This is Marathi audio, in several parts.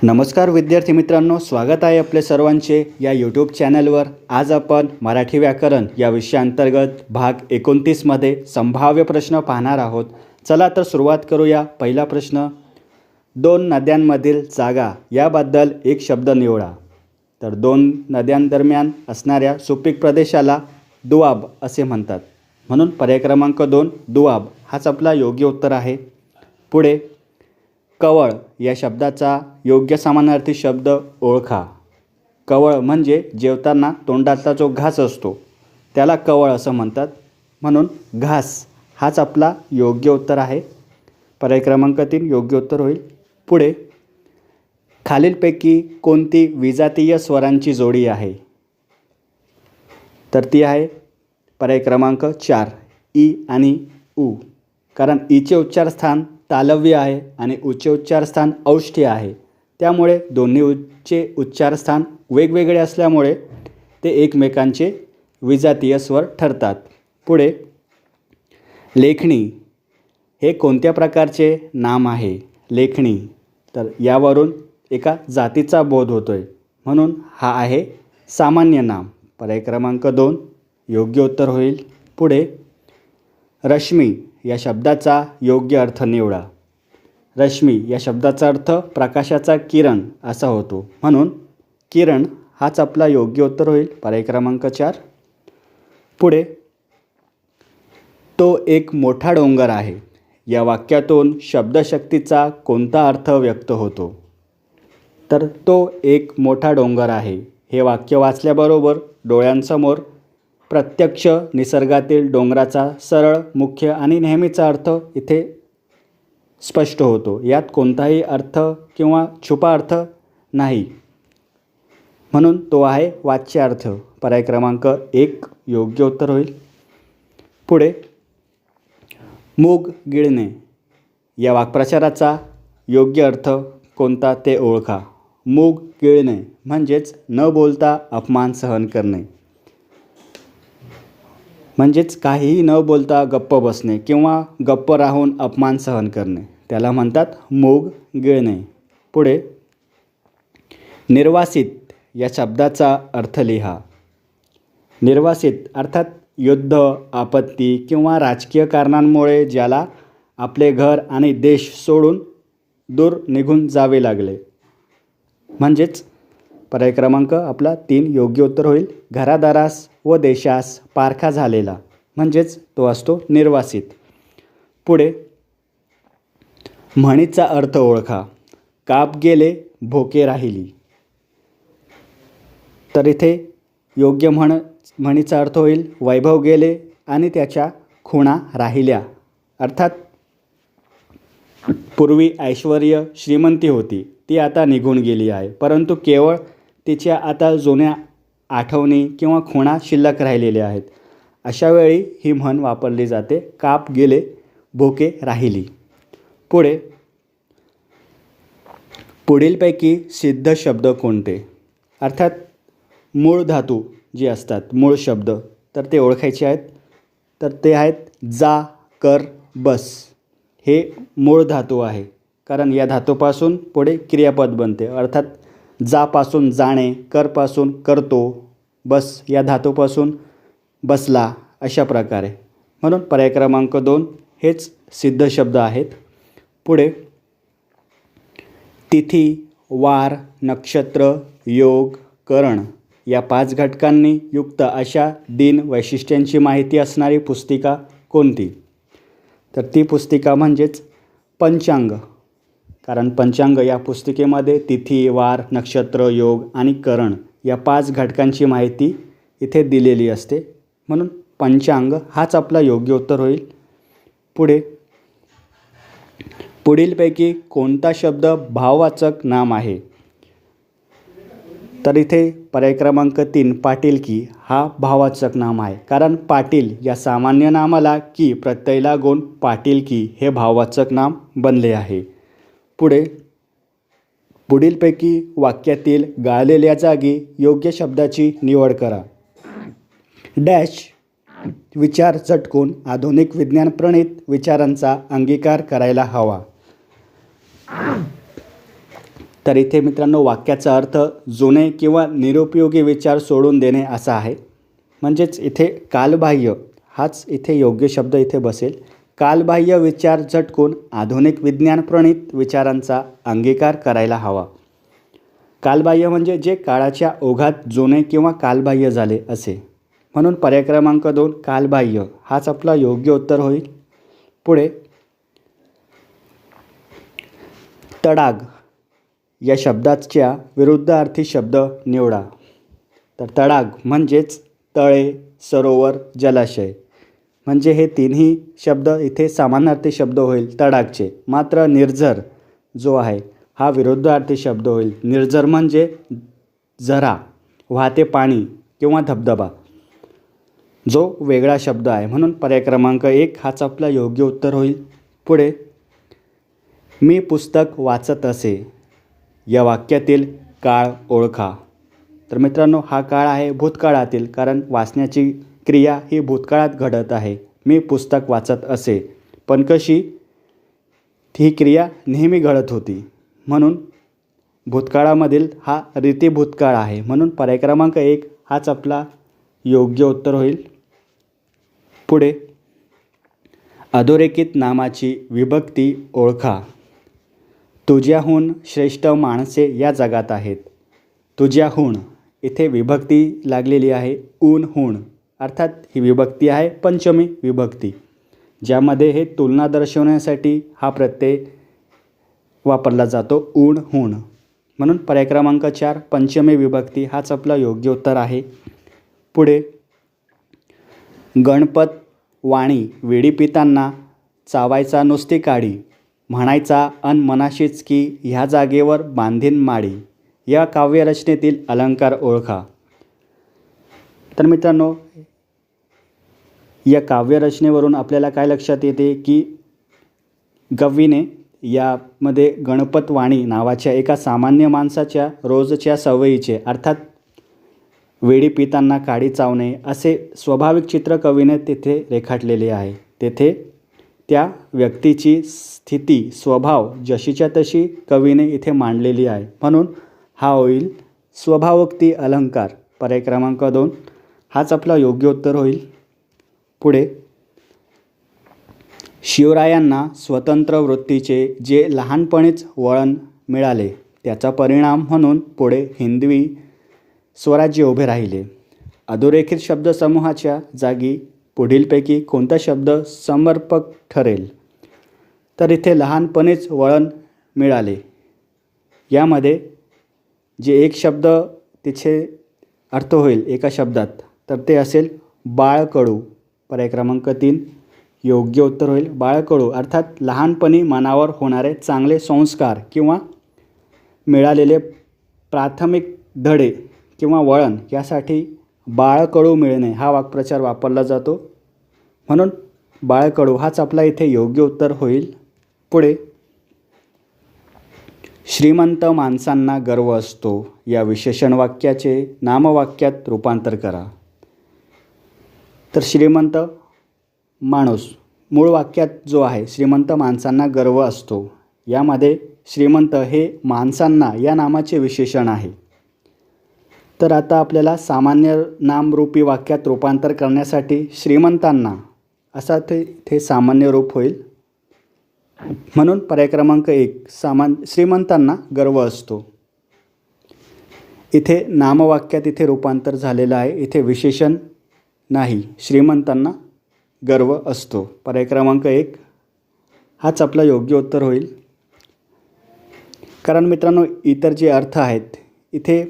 नमस्कार विद्यार्थी मित्रांनो, स्वागत आहे आपले सर्वांचे या यूट्यूब चॅनलवर। आज आपण मराठी व्याकरण या विषयाअंतर्गत भाग 29मध्ये संभाव्य प्रश्न पाहणार आहोत। चला तर सुरुवात करूया। पहिला प्रश्न, दोन नद्यांमधील जागा याबद्दल एक शब्द निवडा। तर दोन नद्यांदरम्यान असणाऱ्या सुपीक प्रदेशाला दुआब असे म्हणतात, म्हणून पर्याय क्रमांक 2 दुआब हाच आपला योग्य उत्तर आहे। पुढे, कवळ या शब्दाचा योग्य समानार्थी शब्द ओळखा। कवळ म्हणजे जेवताना तोंडातला जो घास असतो त्याला कवळ असं म्हणतात, म्हणून घास हाच आपला योग्य उत्तर आहे। पर्याय क्रमांक 3 योग्य उत्तर होईल। पुढे, खालीलपैकी कोणती विजातीय स्वरांची जोडी आहे? तर ती आहे पर्याय क्रमांक 4 ई आणि उ, कारण ईचे उच्चारस्थान तालव्य आहे आणि उचे उच्चारस्थान औष्ठ्य आहे, त्यामुळे दोन्हीचे उच्चारस्थान वेगवेगळे असल्यामुळे ते एकमेकांचे विजातीय स्वर ठरतात। पुढे, लेखणी हे कोणत्या प्रकारचे नाम आहे? लेखणी, तर यावरून एका जातीचा बोध होतोय, म्हणून हा आहे सामान्य नाम। पर्याय क्रमांक 2 योग्य उत्तर होईल। पुढे, रश्मी या शब्दाचा योग्य अर्थ निवडा। रश्मी या शब्दाचा अर्थ प्रकाशाचा किरण असा होतो, म्हणून किरण हाच आपला योग्य उत्तर होईल। पर्याय क्रमांक 4। पुढे, तो एक मोठा डोंगर आहे या वाक्यातून शब्दशक्तीचा कोणता अर्थ व्यक्त होतो? तर तो एक मोठा डोंगर आहे हे वाक्य वाचल्याबरोबर डोळ्यांसमोर प्रत्यक्ष निसर्गातील डोंगराचा सरळ, मुख्य आणि नेहमीचा अर्थ इथे स्पष्ट होतो। यात कोणताही अर्थ किंवा छुपा अर्थ नाही, म्हणून तो आहे वाच्यार्थ। पर्याय क्रमांक 1 योग्य उत्तर होईल। पुढे, मूग गिळणे या वाक्प्रचाराचा योग्य अर्थ कोणता ते ओळखा। मूग गिळणे म्हणजेच न बोलता अपमान सहन करणे, म्हणजेच काहीही न बोलता गप्प बसणे किंवा गप्प राहून अपमान सहन करणे, त्याला म्हणतात मूग गिळणे। पुढे, निर्वासित या शब्दाचा अर्थ लिहा। निर्वासित अर्थात युद्ध, आपत्ती किंवा राजकीय कारणांमुळे ज्याला आपले घर आणि देश सोडून दूर निघून जावे लागले, म्हणजेच पर्याय क्रमांक आपला 3 योग्य उत्तर होईल। घरादारास व देशास पारखा झालेला, म्हणजेच तो असतो निर्वासित। पुढे, म्हणीचा अर्थ ओळखा। काप गेले भोके राहिली, तर इथे योग्य म्हणीचा अर्थ होईल वैभव गेले आणि त्याच्या खुणा राहिल्या, अर्थात पूर्वी ऐश्वर्य श्रीमंती होती ती आता निघून गेली आहे, परंतु केवळ तिच्या आता जुन्या आठवणी किंवा खुणा शिल्लक राहिलेल्या आहेत। अशा वेळी ही म्हण वापरली जाते, काप गेले भोके राहिली। पुढे, पुढीलपैकी सिद्ध शब्द कोणते? अर्थात मूळ धातू जे असतात, मूळ शब्द, तर ते ओळखायचे आहेत। तर ते आहेत जा, कर, बस। हे मूळ धातू आहे, कारण या धातूपासून पुढे क्रियापद बनते, अर्थात जापासून जाणे, करपासून करतो, बस या धातूपासून बसला, अशा प्रकारे, म्हणून पर्याय क्रमांक 2 हेच सिद्ध शब्द आहेत। पुढे, तिथी, वार, नक्षत्र, योग, करण या 5 घटकांनी युक्त अशा दिन वैशिष्ट्यांची माहिती असणारी पुस्तिका कोणती? तर ती पुस्तिका म्हणजेच पंचांग, कारण पंचांग या पुस्तिकेमध्ये तिथी, वार, नक्षत्र, योग आणि करण या 5 घटकांची माहिती इथे दिलेली असते, म्हणून पंचांग हाच आपला योग्य उत्तर होईल। पुढे, पुढीलपैकी कोणता शब्द भाववाचक नाम आहे? तर इथे पर्याय क्रमांक 3 पाटीलकी हा भाववाचक नाम आहे, कारण पाटील या सामान्य नामाला की प्रत्यय लागून पाटीलकी हे भाववाचक नाम बनले आहे। पुढे, पुढीलपैकी वाक्यातील गाळलेल्या जागी योग्य शब्दाची निवड करा। डॅश विचार झटकून आधुनिक विज्ञानप्रणीत विचारांचा अंगीकार करायला हवा। तर इथे मित्रांनो वाक्याचा अर्थ जुने किंवा निरुपयोगी विचार सोडून देणे असा आहे. म्हणजेच इथे कालबाह्य हाच इथे योग्य शब्द इथे बसेल. कालबाह्य विचार झटकून आधुनिक विज्ञानप्रणीत विचारांचा अंगीकार करायला हवा. कालबाह्य म्हणजे जे काळाच्या ओघात जुने किंवा कालबाह्य झाले असे. म्हणून पर्याय क्रमांक 2 कालबाह्य हाच आपला योग्य उत्तर होईल. पुढे तडाग या शब्दाच्या विरुद्धार्थी शब्द निवडा. तर तडाग म्हणजेच तळे, सरोवर, जलाशय. म्हणजे हे तिन्ही शब्द इथे समानार्थी शब्द होईल तडागचे. मात्र निर्झर जो आहे हा विरुद्धार्थी शब्द होईल. निर्झर म्हणजे झरा, वाहते पाणी किंवा धबधबा, जो वेगळा शब्द आहे. म्हणून पर्याय क्रमांक 1 हाच आपला योग्य उत्तर होईल. पुढे मी पुस्तक वाचत असे या वाक्यातील काळ ओळखा. तर मित्रांनो हा काळ आहे भूतकाळातील, कारण वाचण्याची क्रिया ही भूतकाळात घडत आहे. मी पुस्तक वाचत असे, पण कशी ही क्रिया नेहमी घडत होती. म्हणून भूतकाळामधील हा रीती भूतकाळ आहे. म्हणून पर्याय क्रमांक 1 हाच आपला योग्य उत्तर होईल. पुढे अधोरेखित नामाची विभक्ती ओळखा. तुझ्याहून श्रेष्ठ माणसे या जगात आहेत. तुझ्याहून इथे विभक्ती लागलेली आहे ऊन हूण, अर्थात ही विभक्ती आहे पंचमी विभक्ती, ज्यामध्ये हे तुलना दर्शवण्यासाठी हा प्रत्यय वापरला जातो ऊन हूण. म्हणून पर्याय क्रमांक 4 पंचमी विभक्ती हाच आपला योग्य उत्तर आहे. पुढे गणपत वाणी वेडी पितांना चावायचा नुसती काडी, म्हणायचा अन मनाशीच की ह्या जागेवर बांधीन माडी या काव्यरचनेतील अलंकार ओळखा. तर मित्रांनो या काव्यरचनेवरून आपल्याला काय लक्षात येते की गवळीने यामध्ये गणपत वाणी नावाच्या एका सामान्य माणसाच्या रोजच्या सवयीचे, अर्थात वेडी पितांना काडी चावणे असे स्वाभाविक चित्र कवीने तिथे रेखाटलेले आहे. तेथे त्या व्यक्तीची स्थिती स्वभाव जशीच्या तशी कवीने इथे मांडलेली आहे. म्हणून हा होईल स्वभावोक्ती अलंकार. पर्याय क्रमांक 2 हाच आपला योग्य उत्तर होईल. पुढे शिवरायांना स्वतंत्र वृत्तीचे जे लहानपणीच वळण मिळाले त्याचा परिणाम म्हणून पुढे हिंदवी स्वराज्य उभे राहिले. अधोरेखित शब्दसमूहाच्या जागी पुढीलपैकी कोणता शब्द समर्पक ठरेल. तर इथे लहानपणीच वळण मिळाले यामध्ये जे एक शब्द तिचे अर्थ होईल एका शब्दात, तर ते असेल बाळकडू. पर्याय क्रमांक 3 योग्य उत्तर होईल. बाळकडू अर्थात लहानपणी मनावर होणारे चांगले संस्कार किंवा मिळालेले प्राथमिक धडे किंवा वळण यासाठी बाळकडू मिळणे हा वाक्प्रचार वापरला जातो. म्हणून बाळकडू हाच आपला इथे योग्य उत्तर होईल. पुढे श्रीमंत माणसांना गर्व असतो या विशेषण वाक्याचे नामवाक्यात रूपांतर करा. तर श्रीमंत माणूस मूळ वाक्यात जो आहे श्रीमंत माणसांना गर्व असतो, यामध्ये श्रीमंत हे माणसांना या नामाचे विशेषण आहे. तर आता आपल्याला सामान्य नामरूपी वाक्यात रूपांतर करण्यासाठी श्रीमंतांना असा ते सामान्य रूप होईल. म्हणून पर्याय क्रमांक 1 श्रीमंतांना गर्व असतो. इथे नामवाक्यात इथे रूपांतर झालेलं आहे. इथे विशेषण नाही, श्रीमंतांना गर्व असतो. पर्याय क्रमांक 1 हाच आपला योग्य उत्तर होईल. कारण मित्रांनो इतर जे अर्थ आहेत इथे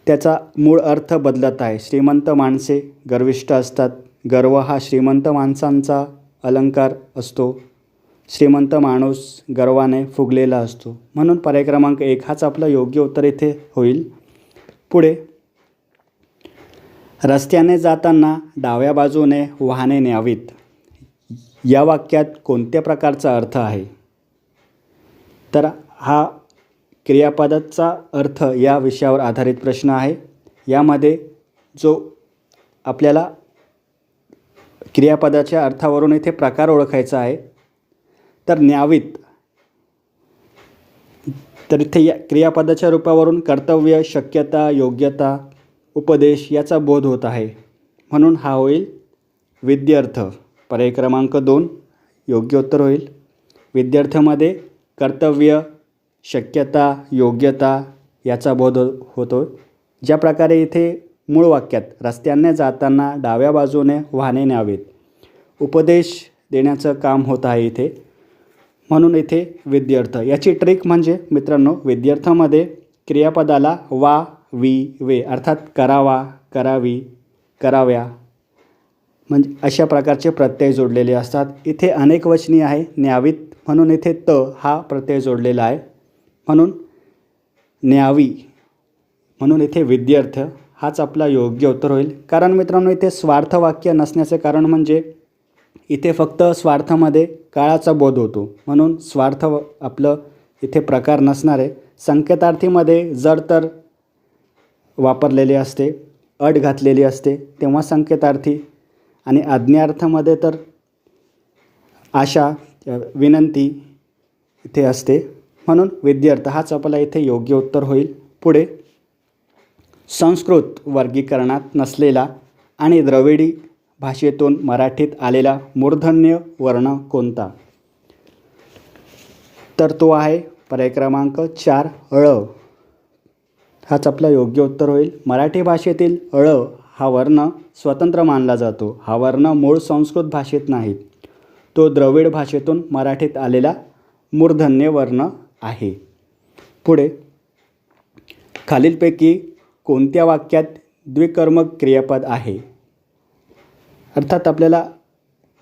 त्याचा मूळ अर्थ बदलत आहे. श्रीमंत माणसे गर्विष्ठ असतात. गर्व हा श्रीमंत माणसांचा अलंकार असतो. श्रीमंत माणूस गर्वाने फुगलेला असतो. म्हणून पर्याय क्रमांक 1 हाच आपला योग्य उत्तर इथे होईल. पुढे रस्त्याने जाताना डाव्या बाजूने वाहने न्यावीत या वाक्यात कोणत्या प्रकारचा अर्थ आहे. तर हा क्रियापदाचा अर्थ या विषयावर आधारित प्रश्न आहे. यामध्ये जो आपल्याला क्रियापदाच्या अर्थावरून इथे प्रकार ओळखायचा आहे. तर न्यावीत तर इथे या क्रियापदाच्या रूपावरून कर्तव्य, शक्यता, योग्यता, उपदेश याचा बोध होत आहे, म्हणून हा होईल विद्यार्थ. पर्याय क्रमांक 2 योग्य उत्तर होईल. विद्यार्थ्यामध्ये कर्तव्य, शक्यता, योग्यता याचा बोध होतो. ज्या प्रकारे इथे मूळ वाक्यात रस्त्याने जाताना डाव्या बाजूने वाहने न्यावेत उपदेश देण्याचं काम होत आहे इथे, म्हणून इथे विद्यार्थ. याची ट्रिक म्हणजे मित्रांनो, विद्यार्थ्यामध्ये क्रियापदाला वा, वी, वे अर्थात करावा, करावी, कराव्या म्हणजे अशा प्रकारचे प्रत्यय जोडलेले असतात. इथे अनेक वचनी आहे न्यावीत, म्हणून इथे त हा प्रत्यय जोडलेला आहे, म्हणून न्यावी, म्हणून इथे विद्यार्थ हाच आपला योग्य उत्तर होईल. कारण मित्रांनो, इथे स्वार्थ वाक्य नसण्याचे कारण म्हणजे इथे फक्त स्वार्थामध्ये काळाचा बोध होतो, म्हणून स्वार्थ आपलं इथे प्रकार नसणार आहे. संकेतार्थीमध्ये जर तर वापरलेले असते, अट घातलेली असते तेव्हा संकेतार्थी, आणि आज्ञार्थामध्ये तर आशा, विनंती इथे असते, म्हणून विद्यार्थ हाच आपला इथे योग्य उत्तर होईल. पुढे संस्कृत वर्गीकरणात नसलेला आणि द्रविडी भाषेतून मराठीत आलेला मूर्धन्य वर्ण कोणता? तर तो आहे पर्याय क्रमांक 4 ळ. हाच आपला योग्य उत्तर होईल. मराठी भाषेतील ळ हा वर्ण स्वतंत्र मानला जातो. हा वर्ण मूळ संस्कृत भाषेत नाही, तो द्रविड भाषेतून मराठीत आलेला मूर्धन्य वर्ण आहे. पुढे खालीलपैकी कोणत्या वाक्यात द्विकर्मक क्रियापद आहे? अर्थात आपल्याला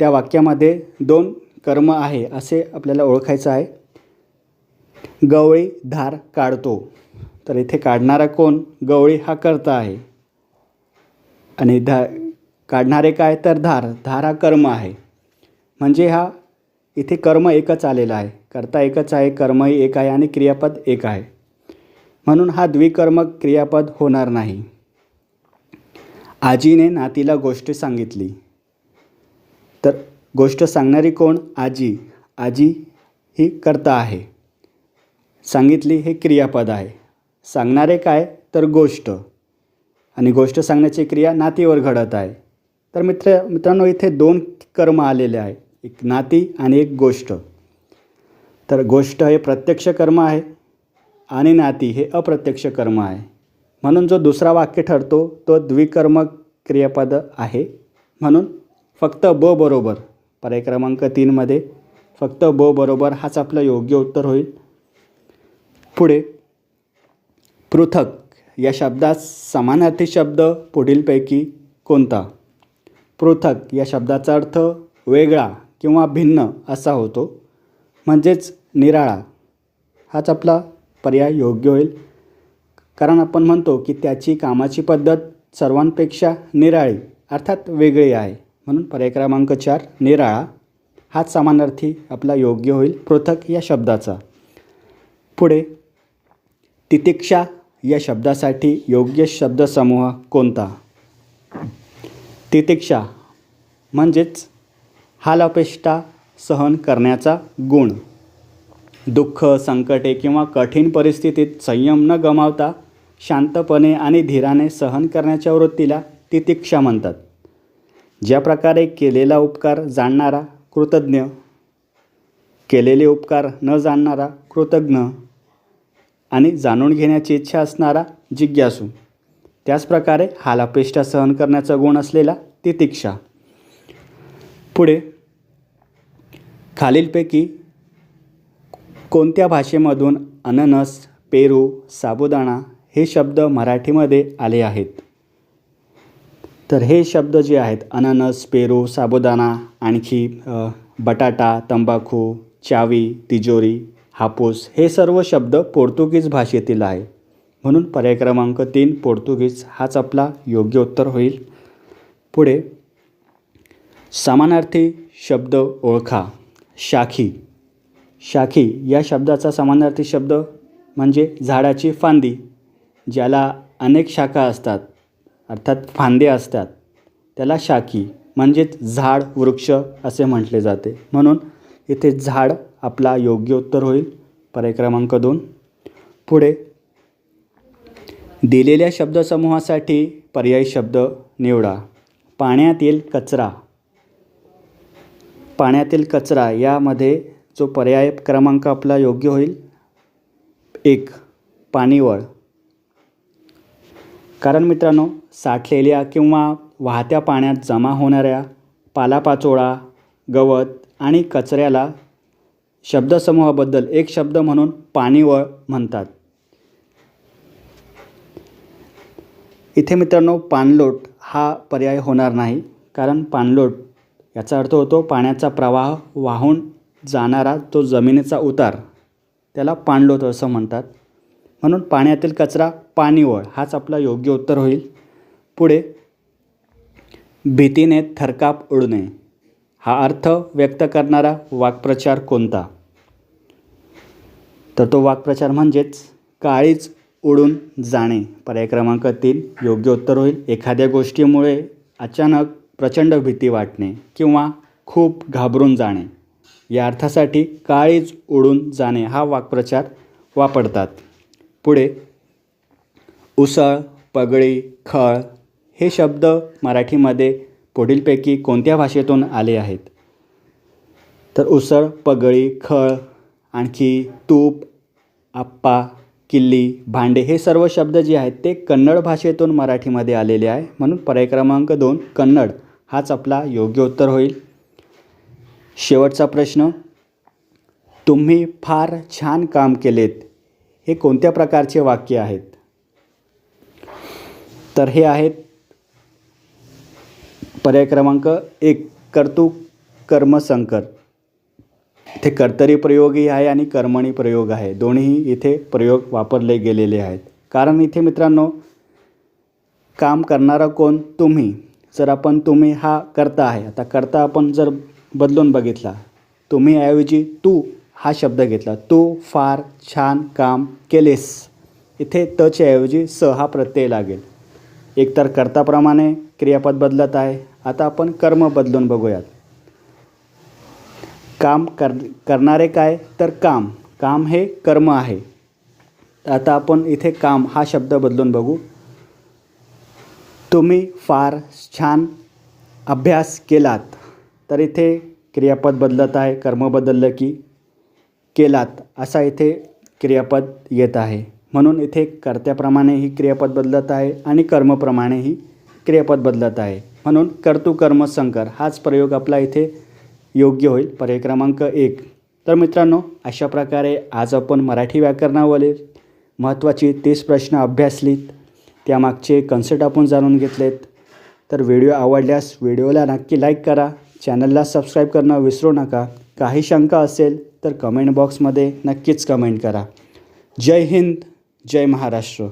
त्या वाक्यामध्ये 2 कर्म आहे असे आपल्याला ओळखायचं आहे. गवळी धार काढतो, तर इथे काढणारा कोण? गवळी हा कर्ता आहे, आणि काढणारे काय? तर धार. धार हा कर्म आहे, म्हणजे हा इथे कर्म एकच आलेला आहे, कर्ता एकच आहे, कर्मही एक आहे आणि क्रियापद एक आहे, म्हणून हा द्विकर्मक क्रियापद होणार नाही. आजीने नातीला गोष्ट सांगितली, तर गोष्ट सांगणारी कोण? आजी. आजी ही कर्ता आहे, सांगितली हे क्रियापद आहे. सांगणारे काय? तर गोष्ट, आणि गोष्ट सांगण्याची क्रिया नातीवर घडत आहे. तर मित्रांनो, इथे 2 कर्म आलेले आहे, एक नाती आणि एक गोष्ट. तर गोष्ट हे प्रत्यक्ष कर्म आहे आणि नाती हे अप्रत्यक्ष कर्म आहे, म्हणून जो दुसरा वाक्य ठरतो तो द्विकर्मक क्रियापद आहे. म्हणून फक्त ब बरोबर, पर्याय क्रमांक 3 फक्त ब बरोबर हाच आपलं योग्य उत्तर होईल. पुढे पृथक या शब्दात समानार्थी शब्द पुढीलपैकी कोणता? पृथक या शब्दाचा अर्थ वेगळा किंवा भिन्न असा होतो, म्हणजेच निराळा. हाच आपला पर्याय योग्य होईल, कारण आपण म्हणतो की त्याची कामाची पद्धत सर्वांपेक्षा निराळी अर्थात वेगळी आहे, म्हणून पर्याय क्रमांक 4 निराळा हाच समानार्थी आपला योग्य होईल पृथक या शब्दाचा. पुढे तितिक्षा या शब्दासाठी योग्य शब्दसमूह कोणता? तितिक्षा म्हणजेच हाल-अपेष्टा सहन करण्याचा गुण. दुःख, संकटे किंवा कठीण परिस्थितीत संयम न गमावता शांतपणे आणि धीराने सहन करण्याच्या वृत्तीला तितिक्षा म्हणतात. ज्या प्रकारे केलेला उपकार जाणणारा कृतज्ञ, केलेले उपकार न जाणणारा कृतज्ञ आणि जाणून घेण्याची इच्छा असणारा जिज्ञासू, त्याचप्रकारे हाल-अपेष्टा सहन करण्याचा गुण असलेला तितिक्षा. पुढे खालीलपैकी कोणत्या भाषेमधून अननस, पेरू, साबुदाणा हे शब्द मराठीमध्ये आले आहेत? तर हे शब्द जे आहेत अननस, पेरू, साबुदाणा, आणखी बटाटा, तंबाखू, चावी, तिजोरी, हापूस हे सर्व शब्द पोर्तुगीज भाषेतील आहे, म्हणून पर्याय क्रमांक 3 पोर्तुगीज हाच आपला योग्य उत्तर होईल. पुढे समानार्थी शब्द ओळखा. शाखी. शाखी या शब्दाचा समानार्थी शब्द म्हणजे झाडाची फांदी, ज्याला अनेक शाखा असतात अर्थात फांदे असतात, त्याला शाखी म्हणजेच झाड, वृक्ष असे म्हटले जाते, म्हणून इथे झाड आपला योग्य उत्तर होईल. पर्याय क्रमांक 2. पुढे दिलेल्या शब्दसमूहासाठी पर्यायी शब्द निवडा. पाण्यातील कचरा. पाण्यातील कचरा यामध्ये जो पर्याय क्रमांक आपला योग्य होईल 1. पाणीवळ. कारण मित्रांनो, साठलेल्या किंवा वाहत्या पाण्यात जमा होणाऱ्या पालापाचोळा, गवत आणि कचऱ्याला शब्दसमूहाबद्दल एक शब्द म्हणून पाणीवळ म्हणतात. इथे मित्रांनो पाणलोट हा पर्याय होणार नाही, कारण पाणलोट याचा अर्थ होतो पाण्याचा प्रवाह वाहून जाणारा तो जमिनीचा उतार, त्याला पाणलोट असं म्हणतात. म्हणून पाण्यातील कचरा पाणीवळ हाच आपला योग्य उत्तर होईल. पुढे भीतीने थरकाप उडणे हा अर्थ व्यक्त करणारा वाक्प्रचार कोणता? तर तो वाक्प्रचार म्हणजेच काळीज उडून जाणे. पर्याय क्रमांक 3 योग्य उत्तर होईल. एखाद्या गोष्टीमुळे अचानक प्रचंड भीती वाटणे किंवा खूप घाबरून जाणे या अर्थासाठी काळीज उडून जाणे हा वाक्प्रचार वापरतात. पुढे उसळ, पगडी, खळ हे शब्द मराठीमध्ये पुढीलपैकी कोणत्या भाषेतून आले आहेत? तर उसळ, पगडी, खळ, आणखी तूप, आप्पा, किल्ली, भांडे हे सर्व शब्द जे आहेत ते कन्नड भाषेतून मराठीमध्ये आलेले आहे. म्हणून पर्याय क्रमांक 2 कन्नड हाच आपला योग्य उत्तर होईल. शेवटचा प्रश्न, तुम्ही फार छान काम केलेत हे कोणत्या प्रकारचे वाक्य आहेत? तर हे आहेत पर्याय क्रमांक 1 कर्तृ कर्मसंकर. इथे कर्तरी प्रयोगही आहे आणि कर्मणी प्रयोग आहे. दोन्ही इथे प्रयोग वापरले गेलेले आहेत. कारण इथे मित्रांनो काम करणारा कोण? तुम्ही. जर आपण तुम्ही हा कर्ता आहे, आता कर्ता आपण जर बदलून बघितला, तुम्ही ऐवजी तू हा शब्द घेतला, तू फार छान काम केलेस, इथे तच्या ऐवजी स हा प्रत्यय लागेल. एकतर कर्ताप्रमाणे क्रियापद बदलत आहे. आता आपण कर्म बदलून बघूयात. काम करणारे काय? तर काम. काम हे कर्म आहे. आता आपण इथे काम हा शब्द बदलून बघू. तुम्ही फार छान अभ्यास केलात, तर इथे क्रियापद बदलत आहे. कर्म बदललं की केलात असा इथे क्रियापद येत आहे. म्हणून इथे कर्त्याप्रमाणे ही क्रियापद बदलत आहे आणि कर्मप्रमाणे ही क्रियापद बदलत आहे. म्हणून कर्तृ कर्मसंकर हाच प्रयोग आपला इथे योग्य होईल. पर्याय क्रमांक 1. तर मित्रांनो, अशा प्रकारे आज आपण मराठी व्याकरणावरील महत्त्वाची 30 प्रश्न अभ्यासलीत. त्यामागचे कन्सेप्ट आपण जाणून घेतलेत. तर व्हिडिओ आवडल्यास व्हिडिओला नक्की लाईक करा. चॅनलला सबस्क्राईब करणं विसरू नका. काही शंका असेल तर कमेंट बॉक्समध्ये नक्कीच कमेंट करा. जय हिंद, जय महाराष्ट्र.